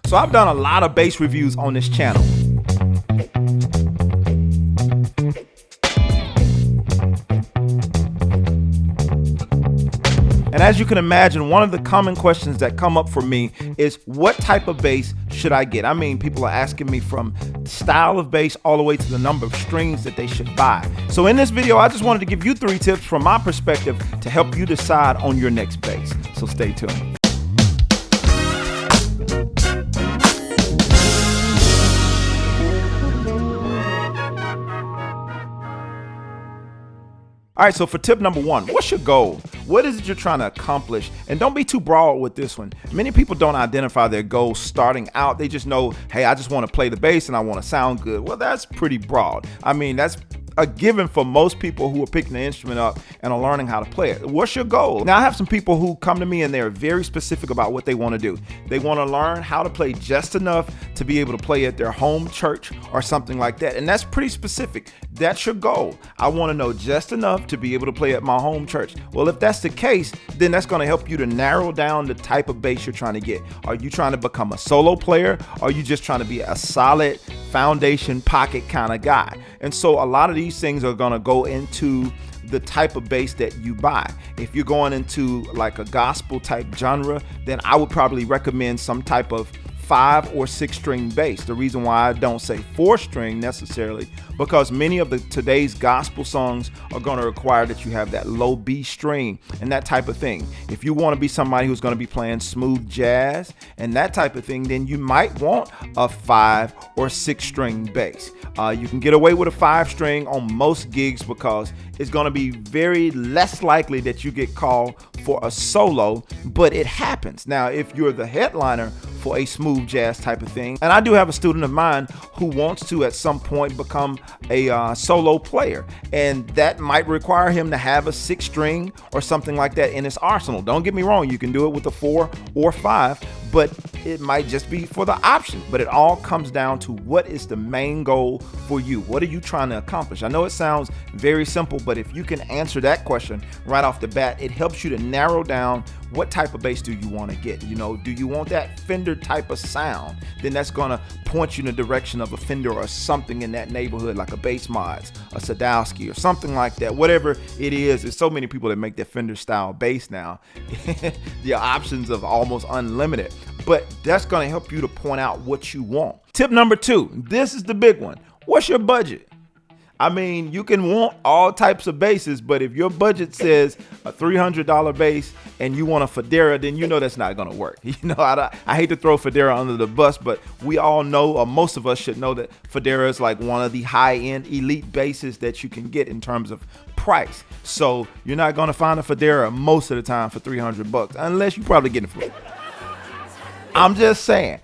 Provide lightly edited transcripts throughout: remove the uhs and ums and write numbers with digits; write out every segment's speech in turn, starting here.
So I've done a lot of bass reviews on this channel. And as you can imagine, one of the common questions that come up for me is, what type of bass should I get? I mean, people are asking me from style of bass all the way to the number of strings that they should buy. So in this video, I just wanted to give you 3 tips from my perspective to help you decide on your next bass. So stay tuned. All right, so for tip number 1, what's your goal? What is it you're trying to accomplish? And don't be too broad with this one. Many people don't identify their goals starting out. They just know, hey, I just want to play the bass and I want to sound good. Well, that's pretty broad. I mean, that's a given for most people who are picking the instrument up and are learning how to play it. What's your goal? Now, I have some people who come to me and they're very specific about what they want to do. They want to learn how to play just enough to be able to play at their home church or something like that. And that's pretty specific. That's your goal. I want to know just enough to be able to play at my home church. Well, if that's the case, then that's going to help you to narrow down the type of bass you're trying to get. Are you trying to become a solo player? Or are you just trying to be a solid foundation pocket kind of guy? And so a lot of these things are going to go into the type of bass that you buy. If you're going into like a gospel type genre, then I would probably recommend some type of 5 or 6 string bass. The reason why I don't say 4 string necessarily, because many of today's gospel songs are going to require that you have that low B string and that type of thing. If you want to be somebody who's going to be playing smooth jazz and that type of thing, then you might want a 5 or 6 string bass. You can get away with a 5 string on most gigs because it's going to be very less likely that you get called for a solo, but it happens. Now, if you're the headliner for a smooth jazz type of thing, and I do have a student of mine who wants to at some point become a solo player, and that might require him to have a 6 string or something like that in his arsenal. Don't get me wrong, you can do it with a 4 or 5, but it might just be for the option. But it all comes down to, what is the main goal for you? What are you trying to accomplish? I know it sounds very simple, but if you can answer that question right off the bat, it helps you to narrow down what type of bass do you want to get. You know, do you want that Fender type of sound? Then that's going to point you in the direction of a Fender or something in that neighborhood, like a Bass Mods, a Sadowski, or something like that. Whatever it is, there's so many people that make that Fender style bass now. The options are almost unlimited, but that's going to help you to point out what you want. Tip number 2, this is the big one. What's your budget? I mean, you can want all types of basses, but if your budget says a $300 bass and you want a Federa, then you know that's not going to work. You know, I hate to throw Federa under the bus, but we all know, or most of us should know, that Federa is like one of the high-end elite basses that you can get in terms of price. So you're not going to find a Federa most of the time for $300, unless you probably get it for it. I'm just saying.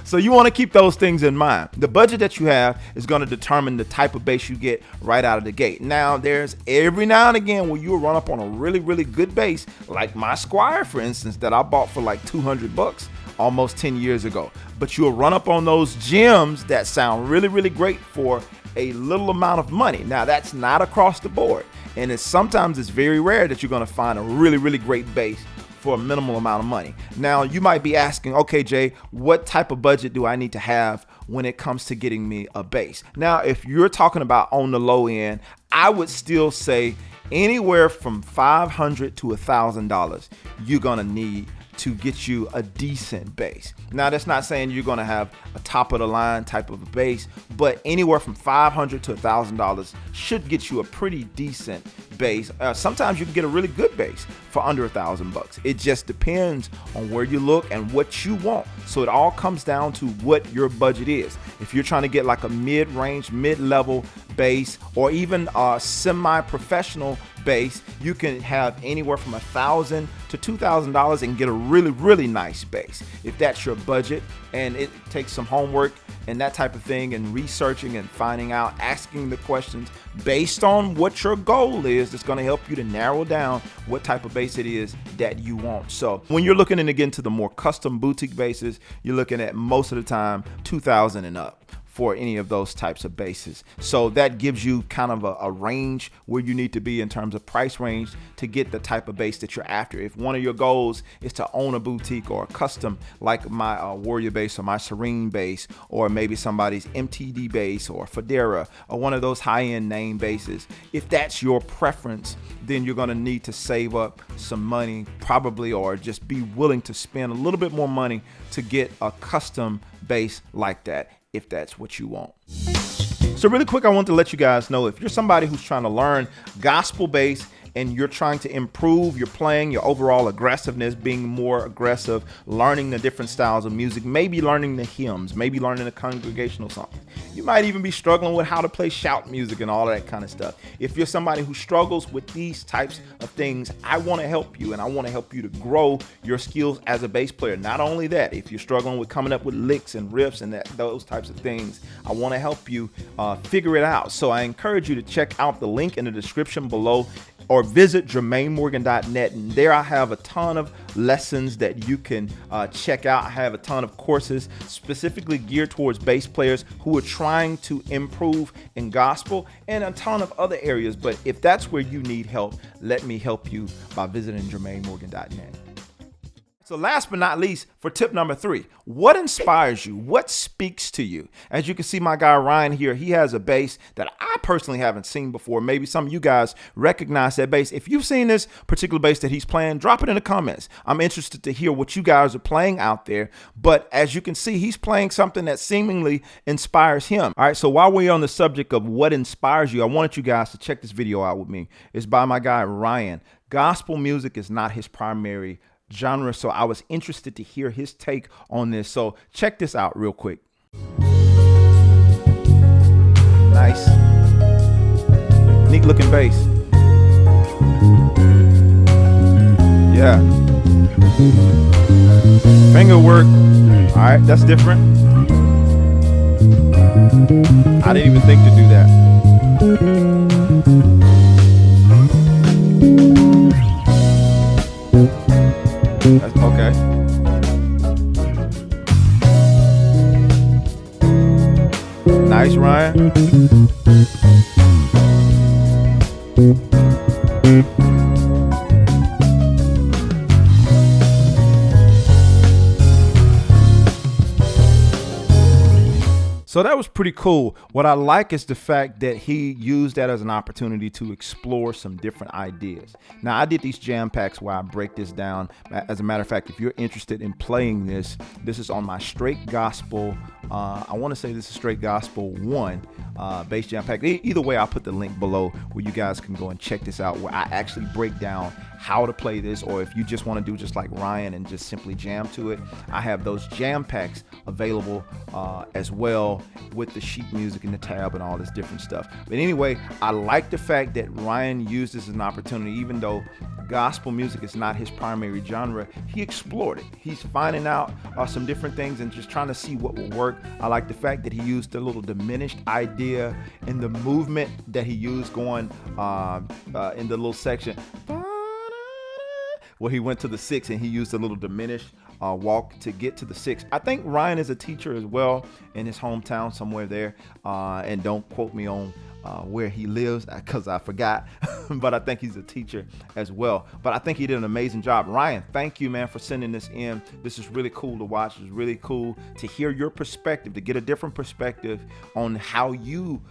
So you want to keep those things in mind. The budget that you have is going to determine the type of bass you get right out of the gate. Now, there's every now and again where you'll run up on a really, really good bass, like my Squire, for instance, that I bought for like $200 almost 10 years ago. But you'll run up on those gems that sound really, really great for a little amount of money. Now, that's not across the board. And sometimes it's very rare that you're going to find a really, really great bass for a minimal amount of money. Now, you might be asking, okay, Jay, what type of budget do I need to have when it comes to getting me a bass? Now, if you're talking about on the low end, I would still say anywhere from $500 to $1,000 you're gonna need to get you a decent bass. Now, that's not saying you're gonna have a top of the line type of a bass, but anywhere from $500 to $1,000 should get you a pretty decent bass. Sometimes you can get a really good bass for under $1,000. It just depends on where you look and what you want. So it all comes down to what your budget is. If you're trying to get like a mid-range, mid-level bass, or even a semi-professional bass, you can have anywhere from $1,000 to $2,000 and get a really, really nice bass. If that's your budget, and it takes some homework and that type of thing, and researching and finding out, asking the questions based on what your goal is, it's going to help you to narrow down what type of bass it is that you want. So when you're looking to get into the more custom boutique basses, you're looking at most of the time $2,000 and up. for any of those types of basses. So that gives you kind of a range where you need to be in terms of price range to get the type of bass that you're after. If one of your goals is to own a boutique or a custom like my Warrior bass or my Serene bass, or maybe somebody's MTD bass or Federa or one of those high-end name basses, if that's your preference, then you're going to need to save up some money probably, or just be willing to spend a little bit more money to get a custom bass like that, if that's what you want. So really quick, I want to let you guys know, if you're somebody who's trying to learn gospel bass and you're trying to improve your playing, your overall aggressiveness, being more aggressive, learning the different styles of music, maybe learning the hymns, maybe learning the congregational songs. You might even be struggling with how to play shout music and all that kind of stuff. If you're somebody who struggles with these types of things, I want to help you, and I want to help you to grow your skills as a bass player. Not only that, if you're struggling with coming up with licks and riffs and those types of things, I want to help you figure it out. So I encourage you to check out the link in the description below, or visit JermaineMorgan.net, and there I have a ton of lessons that you can check out. I have a ton of courses specifically geared towards bass players who are trying to improve in gospel, and a ton of other areas. But if that's where you need help, let me help you by visiting JermaineMorgan.net. So last but not least, for tip number 3, what inspires you? What speaks to you? As you can see, my guy Ryan here, he has a bass that I personally haven't seen before. Maybe some of you guys recognize that bass. If you've seen this particular bass that he's playing, drop it in the comments. I'm interested to hear what you guys are playing out there. But as you can see, he's playing something that seemingly inspires him. All right, so while we're on the subject of what inspires you, I wanted you guys to check this video out with me. It's by my guy Ryan. Gospel music is not his primary genre, so I was interested to hear his take on this. So check this out real quick. Nice, neat looking bass. Yeah, finger work. All right, that's different. I didn't even think to do that. That's okay. Nice, Ryan. So that was pretty cool. What I like is the fact that he used that as an opportunity to explore some different ideas. Now, I did these jam packs where I break this down. As a matter of fact, if you're interested in playing this, this is on my Straight Gospel. I want to say this is Straight Gospel 1 bass jam pack. Either way, I'll put the link below where you guys can go and check this out, where I actually break down how to play this, or if you just want to do just like Ryan and just simply jam to it, I have those jam packs available as well, with the sheet music and the tab and all this different stuff. But anyway, I like the fact that Ryan used this as an opportunity. Even though gospel music is not his primary genre, he explored it. He's finding out some different things and just trying to see what will work. I like the fact that he used a little diminished idea in the movement that he used going in the little section where he went to the 6 and he used a little diminished walk to get to the 6. I think Ryan is a teacher as well in his hometown somewhere there, and don't quote me on where he lives because I forgot, but I think he's a teacher as well. But I think he did an amazing job. Ryan, thank you, man, for sending this in. This is really cool to watch. It's really cool to hear your perspective, to get a different perspective on how you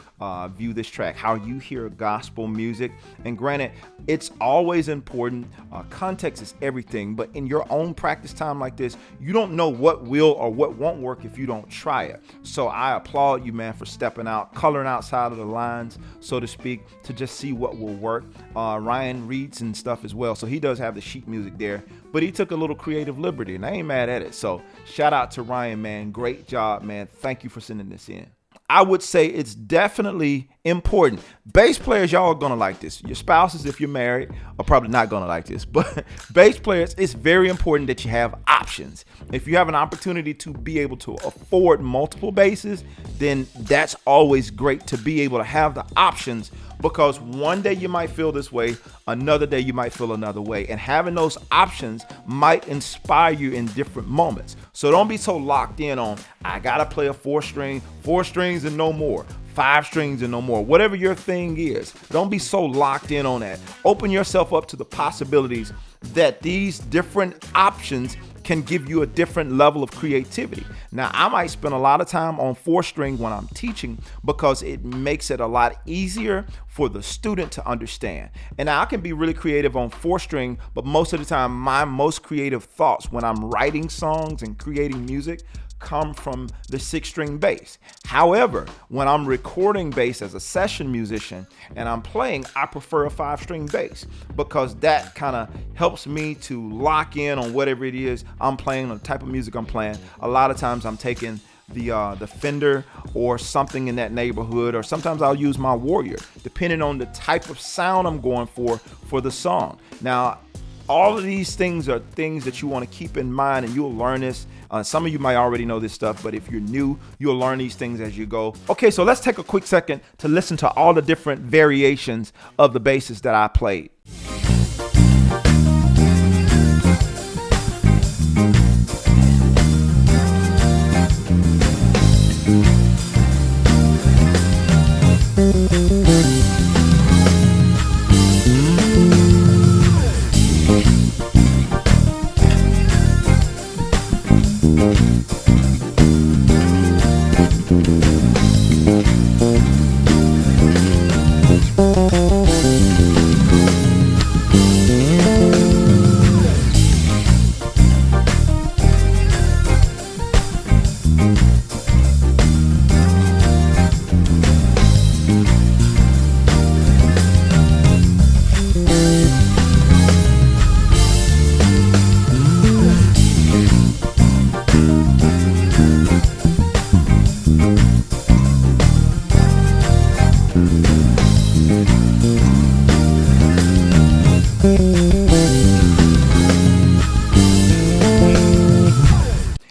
view this track, how you hear gospel music. And granted, it's always important. Context is everything, but in your own practice time like this, you don't know what will or what won't work if you don't try it. So I applaud you, man, for stepping out, coloring outside of the lines, so to speak, to just see what will work. Ryan reads and stuff as well, so he does have the sheet music there, but he took a little creative liberty, and I ain't mad at it. So shout out to Ryan, man. Great job, man. Thank you for sending this in. I would say it's definitely important. Bass players, y'all are gonna like this. Your spouses, if you're married, are probably not gonna like this, but bass players, it's very important that you have options. If you have an opportunity to be able to afford multiple basses, then that's always great to be able to have the options because one day you might feel this way, another day you might feel another way. And having those options might inspire you in different moments. So don't be so locked in on, I gotta play a 4 strings and no more. 5 strings and no more. Whatever your thing is, don't be so locked in on that. Open yourself up to the possibilities that these different options can give you a different level of creativity. Now, I might spend a lot of time on 4 string when I'm teaching because it makes it a lot easier for the student to understand. And now I can be really creative on 4 string, but most of the time, my most creative thoughts when I'm writing songs and creating music come from the 6 string bass. However, when I'm recording bass as a session musician and I'm playing, I prefer a 5 string bass because that kind of helps me to lock in on whatever it is I'm playing, the type of music I'm playing. A lot of times I'm taking the Fender or something in that neighborhood, or sometimes I'll use my Warrior, depending on the type of sound I'm going for the song. Now, all of these things are things that you want to keep in mind, and you'll learn this. Some of you might already know this stuff, but if you're new, you'll learn these things as you go. Okay, so let's take a quick second to listen to all the different variations of the basses that I played.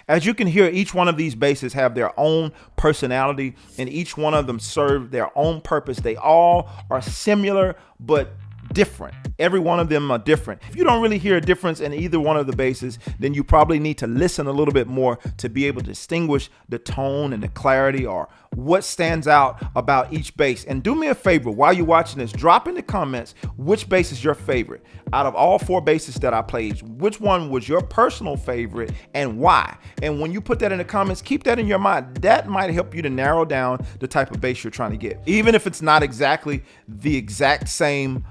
As you can hear, each one of these basses have their own personality, and each one of them serve their own purpose. They all are similar, but different. Every one of them are different. If you don't really hear a difference in either one of the basses, then you probably need to listen a little bit more to be able to distinguish the tone and the clarity, or what stands out about each bass. And do me a favor, while you're watching this, drop in the comments which bass is your favorite. Out of all 4 basses that I played, which one was your personal favorite and why? And when you put that in the comments, keep that in your mind. That might help you to narrow down the type of bass you're trying to get. Even if it's not exactly the exact same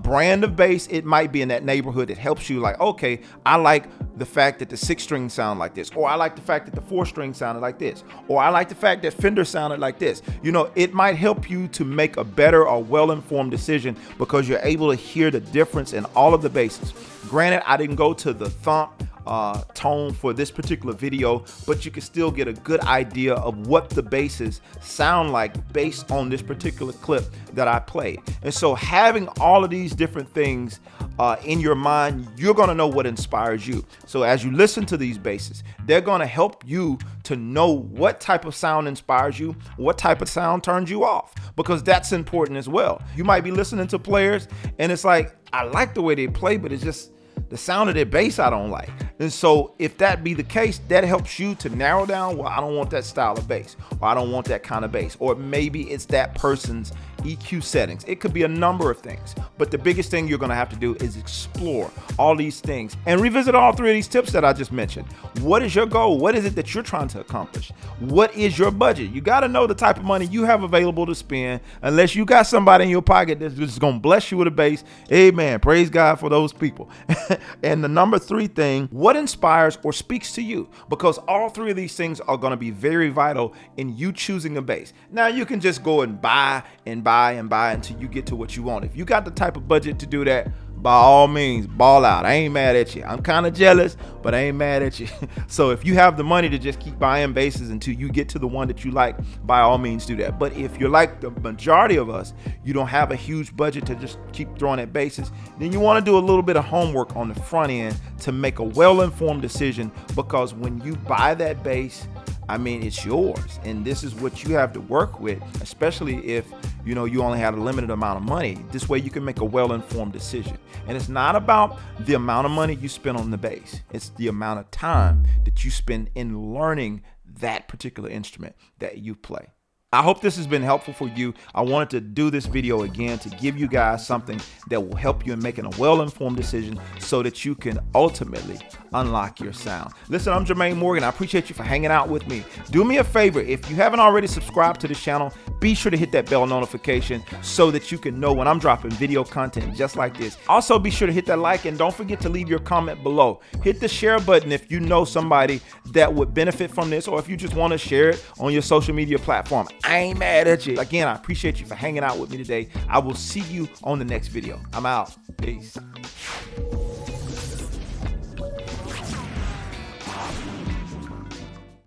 brand of bass, it might be in that neighborhood that helps you, like, okay, I like the fact that the 6 string sound like this, or I like the fact that the 4 string sounded like this, or I like the fact that Fender sounded like this. You know, it might help you to make a better or well-informed decision because you're able to hear the difference in all of the basses. Granted, I didn't go to the thump tone for this particular video, but you can still get a good idea of what the basses sound like based on this particular clip that I played. And so having all of these different things in your mind, you're gonna know what inspires you. So as you listen to these basses, they're gonna help you to know what type of sound inspires you, what type of sound turns you off, because that's important as well. You might be listening to players and it's like, I like the way they play, but it's just the sound of their bass I don't like. And so if that be the case, that helps you to narrow down, well, I don't want that style of bass, or I don't want that kind of bass, or maybe it's that person's EQ settings. It could be a number of things, but the biggest thing you're gonna have to do is explore all these things and revisit all 3 of these tips that I just mentioned. What is your goal? What is it that you're trying to accomplish? What is your budget? You gotta know the type of money you have available to spend, unless you got somebody in your pocket that's just gonna bless you with a bass. Amen. Praise God for those people. And the number 3 thing, what inspires or speaks to you? Because all 3 of these things are gonna be very vital in you choosing a bass. Now you can just go and buy until you get to what you want. If you got the type of budget to do that, by all means, ball out. I ain't mad at you. I'm kind of jealous, but I ain't mad at you. So if you have the money to just keep buying basses until you get to the one that you like, by all means do that. But if you're like the majority of us, you don't have a huge budget to just keep throwing at basses, then you want to do a little bit of homework on the front end to make a well-informed decision, because when you buy that bass, I mean, it's yours, and this is what you have to work with, especially if you only have a limited amount of money. This way you can make a well-informed decision. And it's not about the amount of money you spend on the bass. It's the amount of time that you spend in learning that particular instrument that you play. I hope this has been helpful for you. I wanted to do this video again to give you guys something that will help you in making a well-informed decision so that you can ultimately unlock your sound. Listen, I'm Jermaine Morgan. I appreciate you for hanging out with me. Do me a favor. If you haven't already subscribed to the channel, be sure to hit that bell notification so that you can know when I'm dropping video content just like this. Also, be sure to hit that like, and don't forget to leave your comment below. Hit the share button if you know somebody that would benefit from this, or if you just want to share it on your social media platform. I ain't mad at you. Again, I appreciate you for hanging out with me today. I will see you on the next video. I'm out. Peace.